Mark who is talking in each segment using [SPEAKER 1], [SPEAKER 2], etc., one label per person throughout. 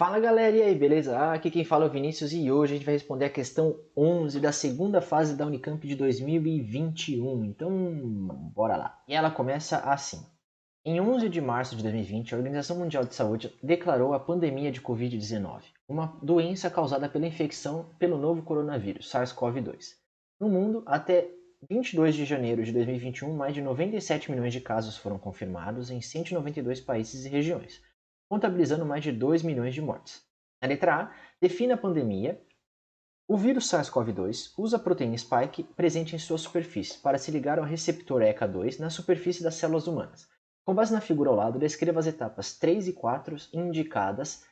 [SPEAKER 1] Fala galera, e aí, beleza? Aqui quem fala é o Vinícius e hoje a gente vai responder a questão 11 da segunda fase da Unicamp de 2021. Então, bora lá. E ela começa assim. Em 11 de março de 2020, a Organização Mundial de Saúde declarou a pandemia de Covid-19, uma doença causada pela infecção pelo novo coronavírus, SARS-CoV-2. No mundo, até 22 de janeiro de 2021, mais de 97 milhões de casos foram confirmados em 192 países e regiões, contabilizando mais de 2 milhões de mortes. A letra A define a pandemia. O vírus SARS-CoV-2 usa a proteína spike presente em sua superfície para se ligar ao receptor ECA2 na superfície das células humanas. Com base na figura ao lado, descreva as etapas 3 e 4 indicadas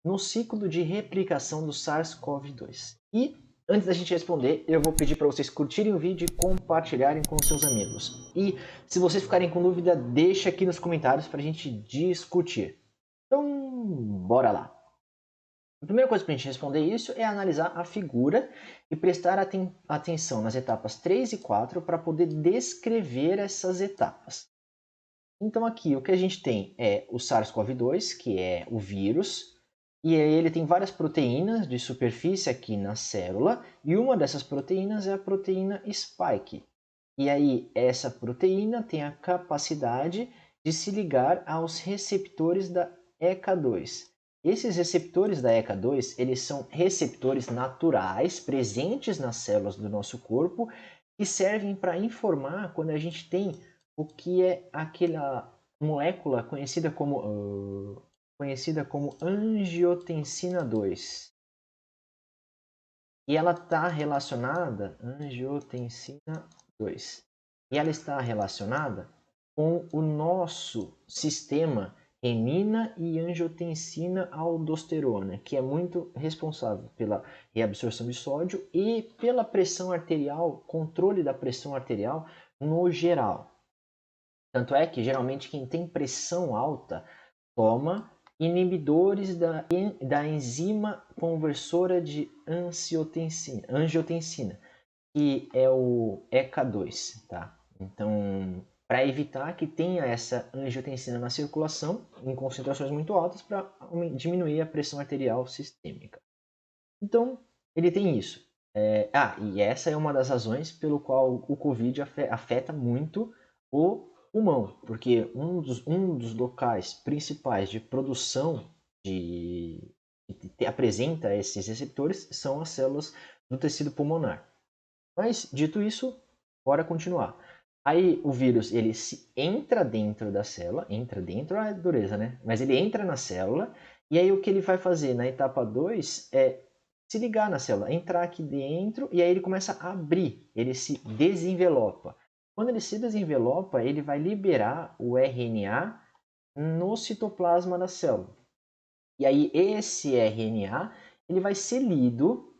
[SPEAKER 1] no ciclo de replicação do SARS-CoV-2. E, antes da gente responder, eu vou pedir para vocês curtirem o vídeo e compartilharem com seus amigos. E, se vocês ficarem com dúvida, deixa aqui nos comentários para a gente discutir. Então, bora lá. A primeira coisa para a gente responder isso é analisar a figura e prestar atenção nas etapas 3 e 4 para poder descrever essas etapas. Então aqui o que a gente tem é o SARS-CoV-2, que é o vírus, e ele tem várias proteínas de superfície aqui na célula, e uma dessas proteínas é a proteína spike. E aí essa proteína tem a capacidade de se ligar aos receptores da ECA2. Esses receptores da ECA2, eles são receptores naturais presentes nas células do nosso corpo que servem para informar quando a gente tem o que é aquela molécula conhecida como angiotensina 2. E ela está relacionada, angiotensina 2. E ela está relacionada com o nosso sistema renina e angiotensina-aldosterona, que é muito responsável pela reabsorção de sódio e pela pressão arterial, controle da pressão arterial no geral. Tanto é que geralmente quem tem pressão alta toma inibidores da enzima conversora de angiotensina, que é o ECA2, tá? Então, para evitar que tenha essa angiotensina na circulação em concentrações muito altas para diminuir a pressão arterial sistêmica. Então, ele tem isso. E essa é uma das razões pelo qual o Covid afeta muito o pulmão, porque um dos locais principais de produção que apresenta esses receptores são as células do tecido pulmonar. Mas, dito isso, bora continuar. Aí o vírus ele entra dentro da célula, entra dentro, é dureza, né? Mas ele entra na célula, e aí o que ele vai fazer na etapa 2 é se ligar na célula, entrar aqui dentro, e aí ele começa a abrir, ele se desenvelopa. Quando ele se desenvelopa, ele vai liberar o RNA no citoplasma da célula. E aí esse RNA ele vai ser lido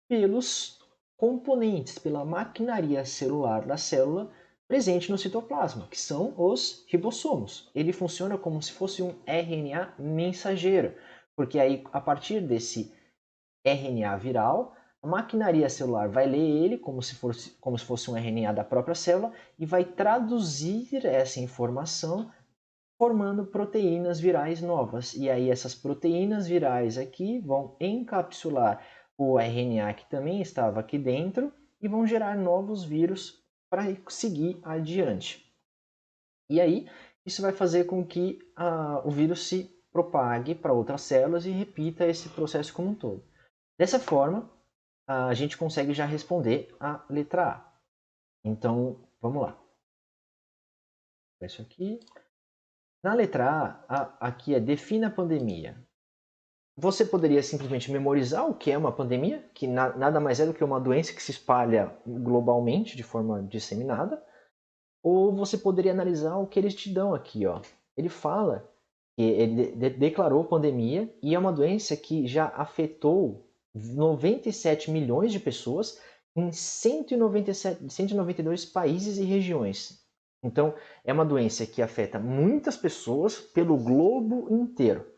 [SPEAKER 1] pelos componentes, pela maquinaria celular da célula presente no citoplasma, que são os ribossomos. Ele funciona como se fosse um RNA mensageiro, porque aí a partir desse RNA viral, a maquinaria celular vai ler ele como se fosse um RNA da própria célula e vai traduzir essa informação formando proteínas virais novas. E aí essas proteínas virais aqui vão encapsular o RNA que também estava aqui dentro e vão gerar novos vírus para seguir adiante. E aí isso vai fazer com que o vírus se propague para outras células e repita esse processo como um todo. Dessa forma, a gente consegue já responder a letra A. Então, vamos lá. Isso aqui. Na letra A, aqui é defina a pandemia. Você poderia simplesmente memorizar o que é uma pandemia, que nada mais é do que uma doença que se espalha globalmente de forma disseminada, ou você poderia analisar o que eles te dão aqui. Ó. Ele fala que ele declarou pandemia e é uma doença que já afetou 97 milhões de pessoas em 192 países e regiões. Então, é uma doença que afeta muitas pessoas pelo globo inteiro.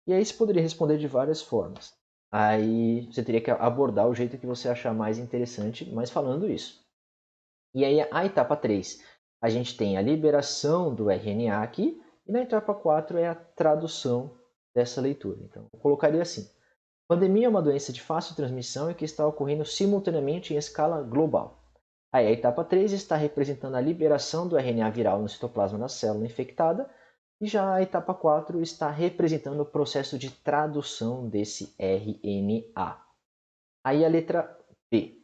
[SPEAKER 1] E aí você poderia responder de várias formas. Aí você teria que abordar o jeito que você achar mais interessante, mas falando isso. E aí a etapa 3, a gente tem a liberação do RNA aqui, e na etapa 4 é a tradução dessa leitura. Então, eu colocaria assim: pandemia é uma doença de fácil transmissão e que está ocorrendo simultaneamente em escala global. Aí, a etapa 3 está representando a liberação do RNA viral no citoplasma da célula infectada, e já a etapa 4 está representando o processo de tradução desse RNA. Aí a letra B.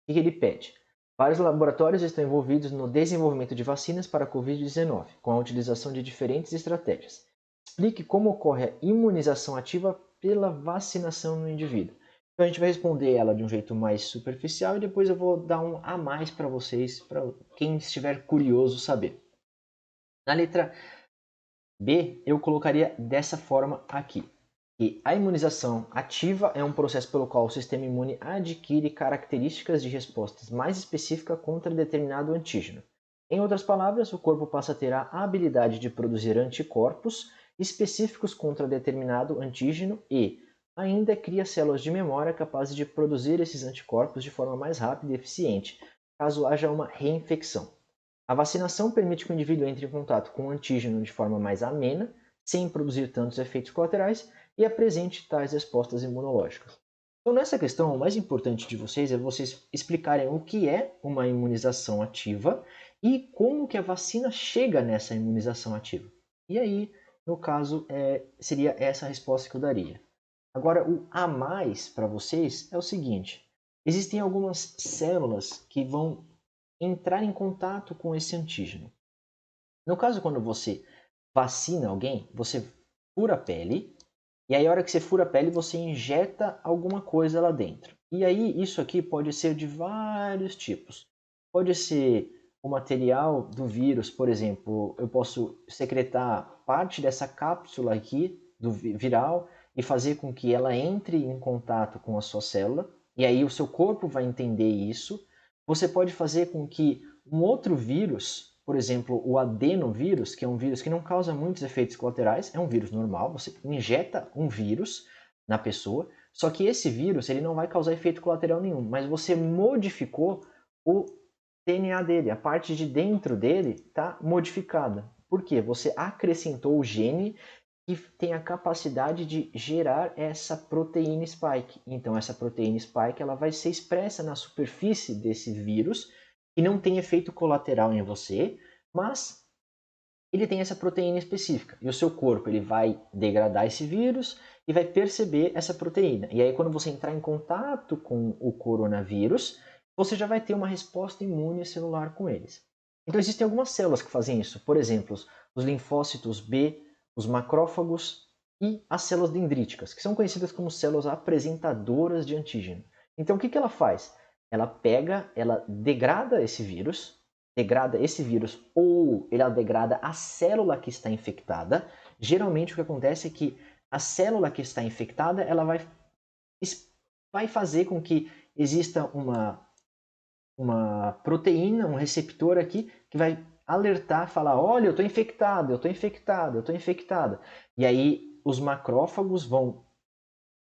[SPEAKER 1] O que ele pede? Vários laboratórios estão envolvidos no desenvolvimento de vacinas para a Covid-19, com a utilização de diferentes estratégias. Explique como ocorre a imunização ativa pela vacinação no indivíduo. Então a gente vai responder ela de um jeito mais superficial e depois eu vou dar um a mais para vocês, para quem estiver curioso saber. Na letra B, eu colocaria dessa forma aqui. E a imunização ativa é um processo pelo qual o sistema imune adquire características de respostas mais específicas contra determinado antígeno. Em outras palavras, o corpo passa a ter a habilidade de produzir anticorpos específicos contra determinado antígeno e ainda cria células de memória capazes de produzir esses anticorpos de forma mais rápida e eficiente, caso haja uma reinfecção. A vacinação permite que o indivíduo entre em contato com o antígeno de forma mais amena, sem produzir tantos efeitos colaterais, e apresente tais respostas imunológicas. Então, nessa questão, o mais importante de vocês é vocês explicarem o que é uma imunização ativa e como que a vacina chega nessa imunização ativa. E aí, no caso, seria essa a resposta que eu daria. Agora, o a mais para vocês é o seguinte: existem algumas células que vão entrar em contato com esse antígeno. No caso, quando você vacina alguém, você fura a pele, e aí a hora que você fura a pele, você injeta alguma coisa lá dentro. E aí isso aqui pode ser de vários tipos. Pode ser o material do vírus, por exemplo, eu posso secretar parte dessa cápsula aqui do viral e fazer com que ela entre em contato com a sua célula, e aí o seu corpo vai entender isso. Você pode fazer com que um outro vírus, por exemplo, o adenovírus, que é um vírus que não causa muitos efeitos colaterais, é um vírus normal, você injeta um vírus na pessoa, só que esse vírus ele não vai causar efeito colateral nenhum, mas você modificou o DNA dele, a parte de dentro dele está modificada. Por quê? Você acrescentou o gene que tem a capacidade de gerar essa proteína spike. Então essa proteína spike ela vai ser expressa na superfície desse vírus e não tem efeito colateral em você, mas ele tem essa proteína específica. E o seu corpo ele vai degradar esse vírus e vai perceber essa proteína. E aí quando você entrar em contato com o coronavírus, você já vai ter uma resposta imune celular com eles. Então existem algumas células que fazem isso. Por exemplo, os linfócitos B, os macrófagos e as células dendríticas, que são conhecidas como células apresentadoras de antígeno. Então o que ela faz? Ela degrada esse vírus ou ela degrada a célula que está infectada. Geralmente o que acontece é que a célula que está infectada ela vai fazer com que exista uma proteína, um receptor aqui que vai alertar, falar, olha, eu estou infectado, eu estou infectado, eu estou infectada. E aí os macrófagos vão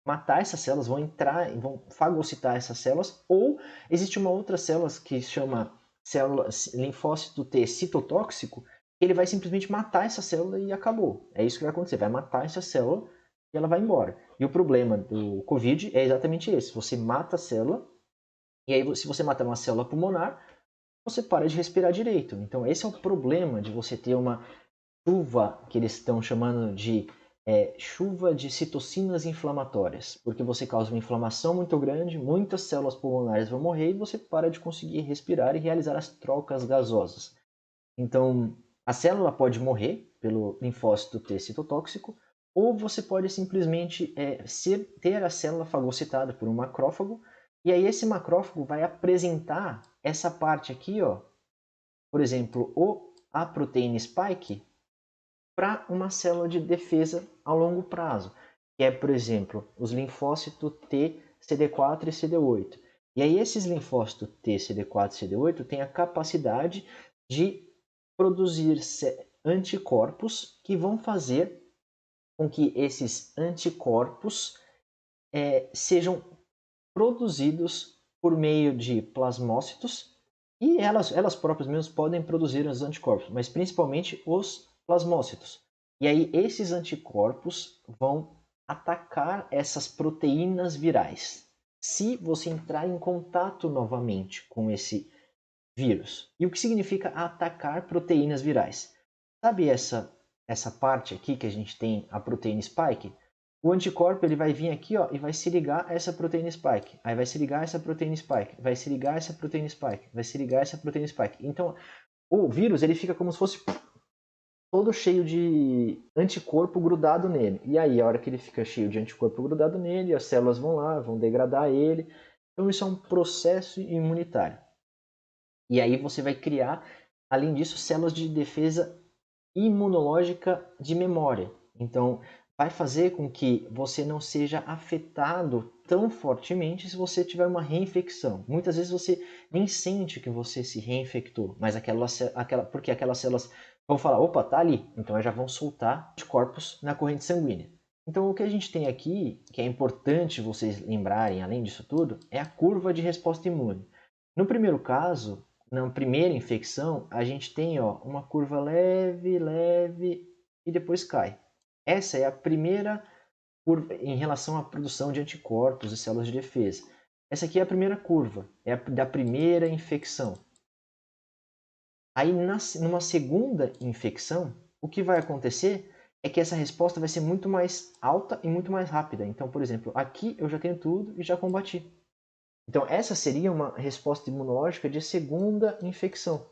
[SPEAKER 1] matar essas células, vão entrar, vão fagocitar essas células, ou existe uma outra célula que chama célula linfócito T citotóxico, que ele vai simplesmente matar essa célula e acabou. É isso que vai acontecer, vai matar essa célula e ela vai embora. E o problema do Covid é exatamente esse, você mata a célula, e aí se você matar uma célula pulmonar, você para de respirar direito. Então esse é o problema de você ter uma chuva que eles estão chamando de chuva de citocinas inflamatórias, porque você causa uma inflamação muito grande, muitas células pulmonares vão morrer e você para de conseguir respirar e realizar as trocas gasosas. Então, a célula pode morrer pelo linfócito T citotóxico, ou você pode simplesmente ter a célula fagocitada por um macrófago, e aí esse macrófago vai apresentar essa parte aqui, ó, por exemplo, a proteína spike, para uma célula de defesa a longo prazo, que é, por exemplo, os linfócitos T, CD4 e CD8. E aí esses linfócitos T, CD4 e CD8 têm a capacidade de produzir anticorpos que vão fazer com que esses anticorpos sejam produzidos por meio de plasmócitos e elas próprias mesmas podem produzir os anticorpos, mas principalmente os plasmócitos. E aí esses anticorpos vão atacar essas proteínas virais. Se você entrar em contato novamente com esse vírus. E o que significa atacar proteínas virais? Sabe essa parte aqui que a gente tem a proteína spike? O anticorpo ele vai vir aqui, ó, e vai se ligar a essa proteína spike. Aí vai se ligar a essa proteína spike, vai se ligar a essa proteína spike, vai se ligar a essa proteína spike. Então, o vírus ele fica como se fosse todo cheio de anticorpo grudado nele. E aí, a hora que ele fica cheio de anticorpo grudado nele, as células vão lá, vão degradar ele. Então, isso é um processo imunitário. E aí você vai criar, além disso, células de defesa imunológica de memória. Então, vai fazer com que você não seja afetado tão fortemente se você tiver uma reinfecção. Muitas vezes você nem sente que você se reinfectou, mas porque aquelas células vão falar, opa, tá ali, então elas já vão soltar anticorpos na corrente sanguínea. Então, o que a gente tem aqui, que é importante vocês lembrarem, além disso tudo, é a curva de resposta imune. No primeiro caso, na primeira infecção, a gente tem uma curva leve, leve e depois cai. Essa é a primeira curva em relação à produção de anticorpos e células de defesa. Essa aqui é a primeira curva, é a da primeira infecção. Aí, numa segunda infecção, o que vai acontecer é que essa resposta vai ser muito mais alta e muito mais rápida. Então, por exemplo, aqui eu já tenho tudo e já combati. Então, essa seria uma resposta imunológica de segunda infecção.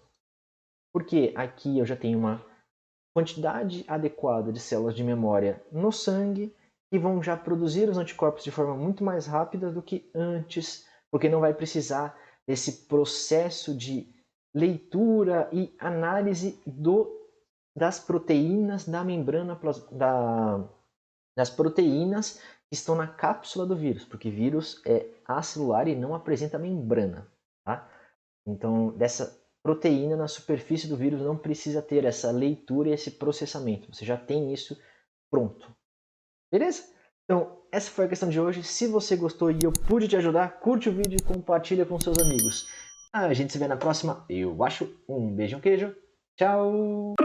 [SPEAKER 1] Porque aqui eu já tenho uma quantidade adequada de células de memória no sangue que vão já produzir os anticorpos de forma muito mais rápida do que antes, porque não vai precisar desse processo de leitura e análise das proteínas da membrana das proteínas que estão na cápsula do vírus, porque vírus é acelular e não apresenta membrana. Tá? Então, dessa proteína na superfície do vírus não precisa ter essa leitura e esse processamento. Você já tem isso pronto. Beleza? Então, essa foi a questão de hoje. Se você gostou e eu pude te ajudar, curte o vídeo e compartilha com seus amigos. A gente se vê na próxima, eu acho. Um beijo, um queijo. Tchau!